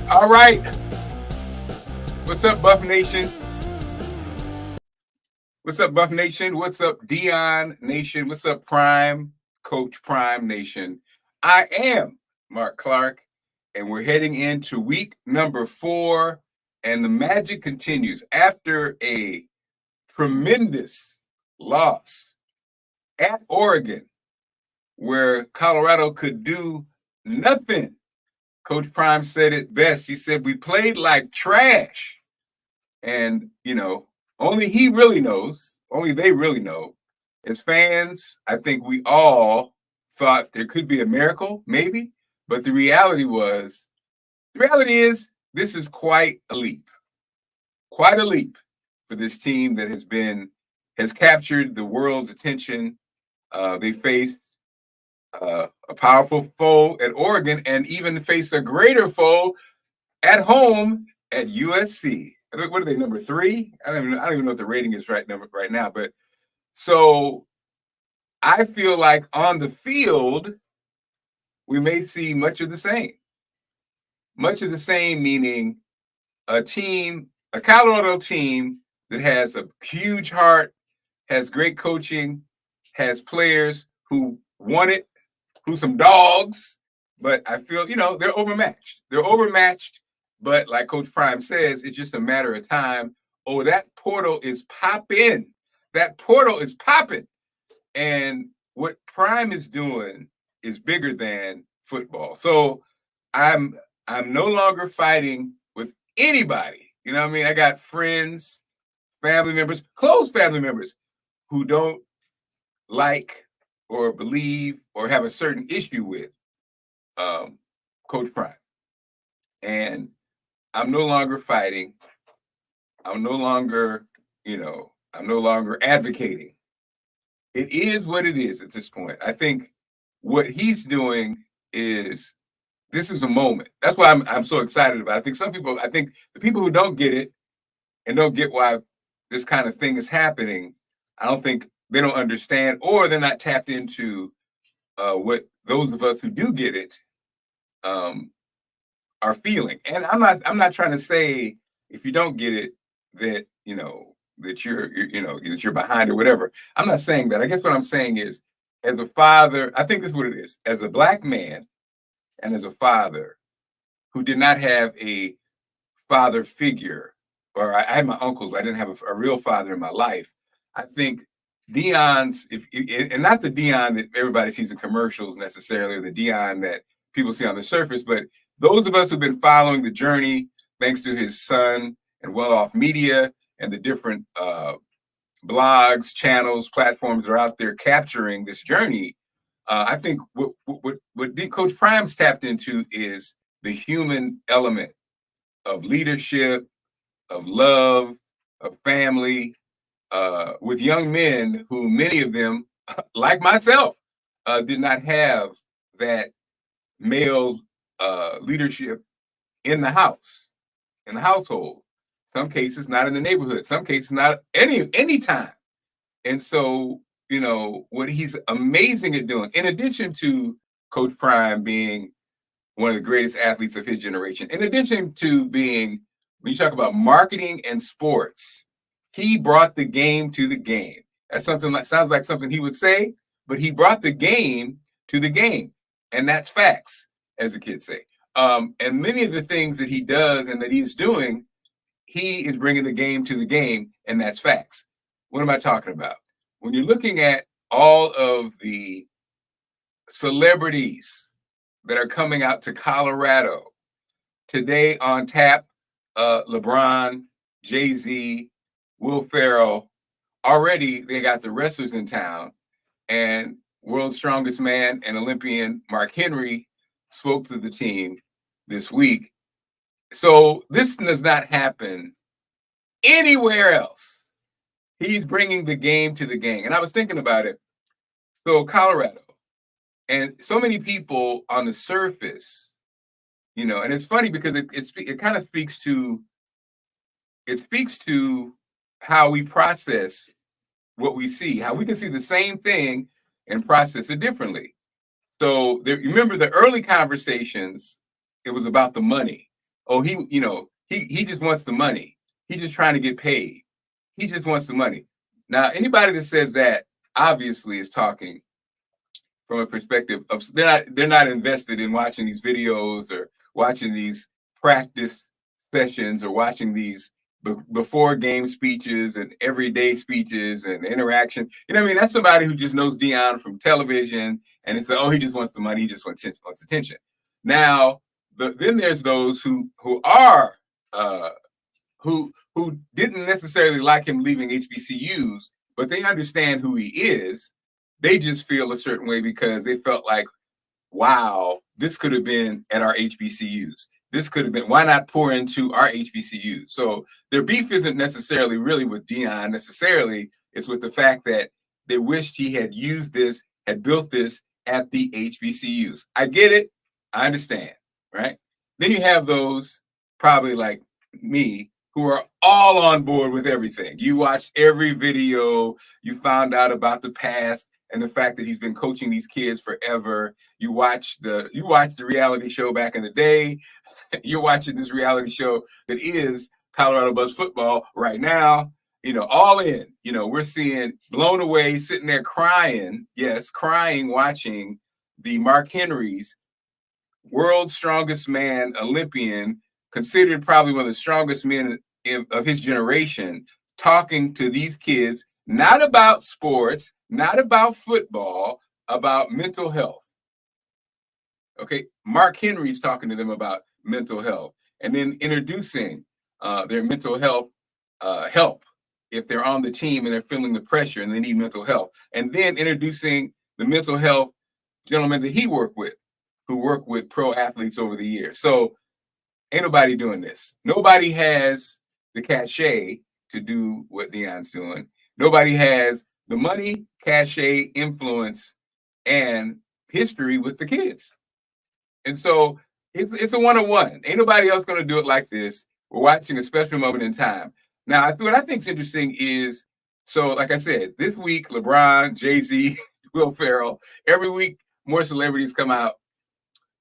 All right. What's up, Buff Nation? What's up, Buff Nation? What's up, Dion Nation? What's up, Prime, Coach Prime Nation? I am Mark Clark, and we're heading into week number 4, and the magic continues after a tremendous loss at Oregon, where Colorado could do nothing. Coach Prime said it best. He said, we played like trash. And, only he really knows, only they really know. As fans, I think we all thought there could be a miracle, maybe. But the reality is this is quite a leap for this team that has captured the world's attention. They faced a powerful foe at Oregon and even face a greater foe at home at USC. What are they, number 3? I don't even know what the rating is right now. But so I feel like on the field, we may see much of the same. Much of the same, meaning a Colorado team that has a huge heart, has great coaching, has players who want it, who's some dogs, but I feel, they're overmatched. But like Coach Prime says, it's just a matter of time. Oh, that portal is popping. And what Prime is doing is bigger than football. So I'm no longer fighting with anybody. You know what I mean? I got friends, family members, close family members who don't like or believe or have a certain issue with Coach Prime. And I'm no longer fighting. I'm no longer advocating. It is what it is at this point. I think what he's doing this is a moment. That's why I'm so excited about it. I think the people who don't get it and don't get why this kind of thing is happening, I don't think they don't understand, or they're not tapped into what those of us who do get it are feeling. And I'm not trying to say if you don't get it that that you're behind or whatever. I'm not saying that. I guess what I'm saying is, as a father, I think this is what it is. As a Black man and as a father who did not have a father figure, or I had my uncles, but I didn't have a real father in my life. I think Dion's, and not the Dion that everybody sees in commercials necessarily, or the Dion that people see on the surface, but those of us who've been following the journey, thanks to his son and Well-Off Media and the different blogs, channels, platforms that are out there capturing this journey, I think what Coach Prime's tapped into is the human element of leadership, of love, of family, with young men who many of them, like myself, did not have that male leadership in the household. Some cases not in the neighborhood. Some cases not any time. And so, what he's amazing at doing, in addition to Coach Prime being one of the greatest athletes of his generation, in addition to being, when you talk about marketing and sports, he brought the game to the game. That's something that sounds like something he would say, but he brought the game to the game. And that's facts, as the kids say. And many of the things that he does and that he's doing, he is bringing the game to the game, and that's facts. What am I talking about? When you're looking at all of the celebrities that are coming out to Colorado today on tap, LeBron, Jay-Z, Will Ferrell, already they got the wrestlers in town, and world's strongest man and Olympian Mark Henry spoke to the team this week. So this does not happen anywhere else. He's bringing the game to the game. And I was thinking about it. So Colorado, and so many people on the surface, and it's funny because it kind of speaks to how we process what we see, how we can see the same thing and process it differently. So remember the early conversations, it was about the money. oh, he just wants the money. He's just trying to get paid. He just wants the money. Now, anybody that says that obviously is talking from a perspective of they're not invested in watching these videos or watching these practice sessions or watching these before game speeches and everyday speeches and interaction. You know what I mean? That's somebody who just knows Deion from television and it's like, oh, he just wants the money, he just wants attention. Now, then there's those who are who didn't necessarily like him leaving HBCUs, but they understand who he is. They just feel a certain way because they felt like, wow, this could have been at our HBCUs. This could have been, why not pour into our HBCUs? So their beef isn't necessarily really with Deion necessarily. It's with the fact that they wished he had used this, had built this at the HBCUs. I get it. I understand, right? Then you have those probably like me who are all on board with everything. You watched every video, you found out about the past and the fact that he's been coaching these kids forever. You watched the reality show back in the day. You're watching this reality show that is Colorado Buzz football right now. You know, all in. You know, we're seeing blown away, sitting there crying. Yes, crying, watching the Mark Henry's world's strongest man, Olympian, considered probably one of the strongest men of his generation, talking to these kids, not about sports, not about football, about mental health. Okay, Mark Henry's talking to them about mental health and then introducing their mental health help if they're on the team and they're feeling the pressure and they need mental health. And then introducing the mental health gentleman that he worked with, who worked with pro athletes over the years. So ain't nobody doing this. Nobody has the cachet to do what Deion's doing. Nobody has the money, cachet, influence, and history with the kids. And so it's a one-on-one. Ain't nobody else going to do it like this. We're watching a special moment in time. Now, what I think is interesting is, so like I said, this week, LeBron, Jay-Z, Will Ferrell, every week more celebrities come out.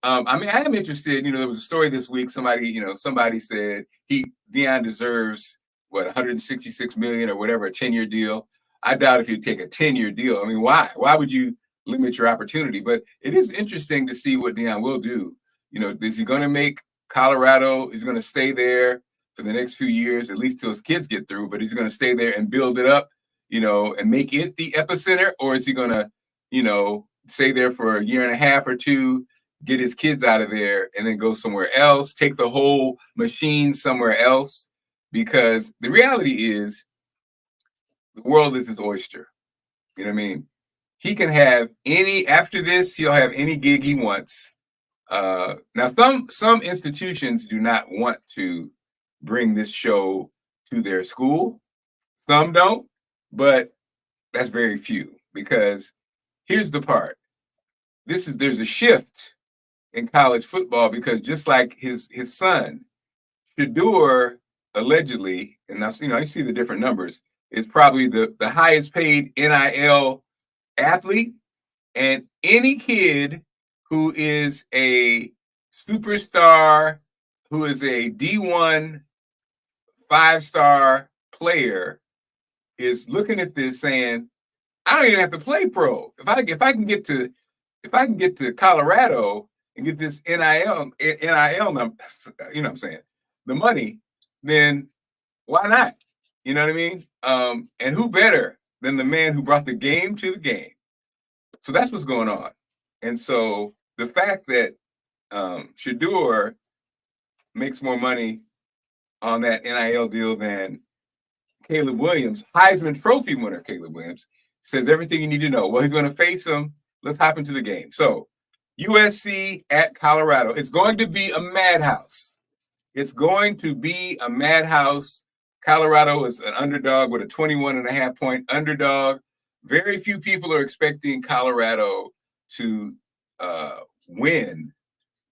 I mean, I am interested. You know, there was a story this week. Somebody said Deion deserves what, 166 million or whatever, a 10-year deal. I doubt if you take a 10-year deal. I mean, why? Why would you limit your opportunity? But it is interesting to see what Deion will do. You know, is he going to make Colorado? Is he going to stay there for the next few years, at least till his kids get through? But he's going to stay there and build it up, you know, and make it the epicenter, or is he going to, you know, stay there for a year and a half or two? Get his kids out of there and then go somewhere else, take the whole machine somewhere else, because the reality is the world is his oyster. You know what I mean? He can have after this, he'll have any gig he wants. Now, some institutions do not want to bring this show to their school. Some don't, but that's very few, because here's the part. There's a shift in college football, because just like his son, Shador, allegedly, and I've seen, I see the different numbers, is probably the highest paid NIL athlete. And any kid who is a superstar, who is a D1 5-star player, is looking at this saying, I don't even have to play pro. If I can get to Colorado and get this NIL number, you know what I'm saying, the money, then why not? You know what I mean? And who better than the man who brought the game to the game? So that's what's going on. And so the fact that Shador makes more money on that NIL deal than Caleb Williams, Heisman Trophy winner Caleb Williams, says everything you need to know. Well, he's going to face him. Let's hop into the game. So USC at Colorado. It's going to be a madhouse. It's going to be a madhouse. Colorado is an underdog with a 21.5-point underdog. Very few people are expecting Colorado to win.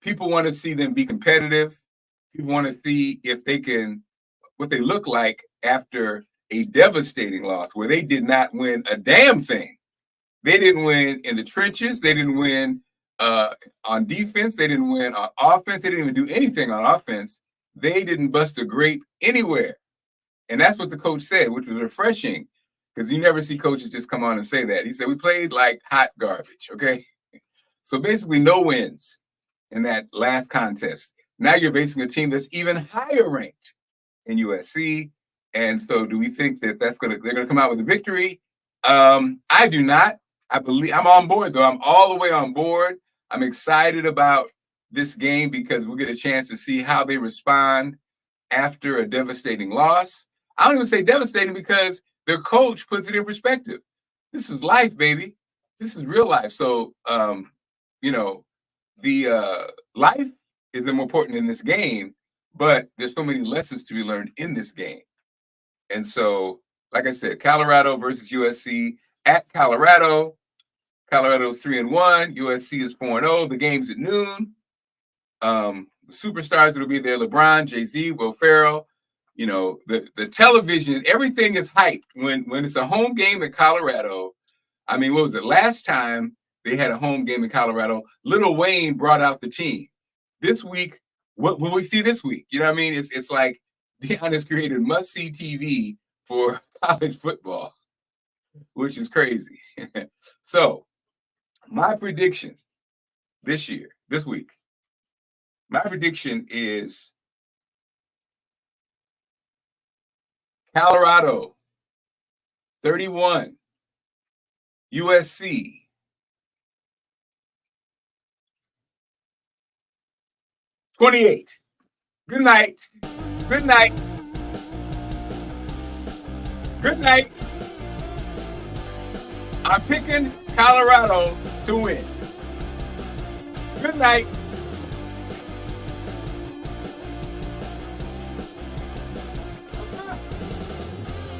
People want to see them be competitive. People want to see if they can, what they look like after a devastating loss where they did not win a damn thing. They didn't win in the trenches. They didn't win on defense. They didn't win on offense. They didn't even do anything on offense. they didn't bust a grape anywhere. And that's what the coach said, which was refreshing, because you never see coaches just come on and say that. He said, we played like hot garbage, okay? So basically no wins in that last contest. Now you're facing a team that's even higher ranked in USC. And so do we think that they're going to come out with a victory? I do not. I believe I'm on board, though. I'm all the way on board. I'm excited about this game because we'll get a chance to see how they respond after a devastating loss. I don't even say devastating because their coach puts it in perspective. This is life, baby. This is real life. So, the life is more important in this game, but there's so many lessons to be learned in this game. And so, like I said, Colorado versus USC at Colorado. Colorado's 3-1. USC is 4-0. The game's at noon. The superstars that'll be there: LeBron, Jay-Z, Will Ferrell. The television, everything is hyped when it's a home game in Colorado. I mean, what was it? Last time they had a home game in Colorado, Lil Wayne brought out the team. This week, what will we see this week? You know what I mean? It's like Deion has created must-see TV for college football, which is crazy. So, my prediction this week, my prediction is Colorado 31, USC 28. Good night. Good night. Good night. I'm picking Colorado to win. Good night.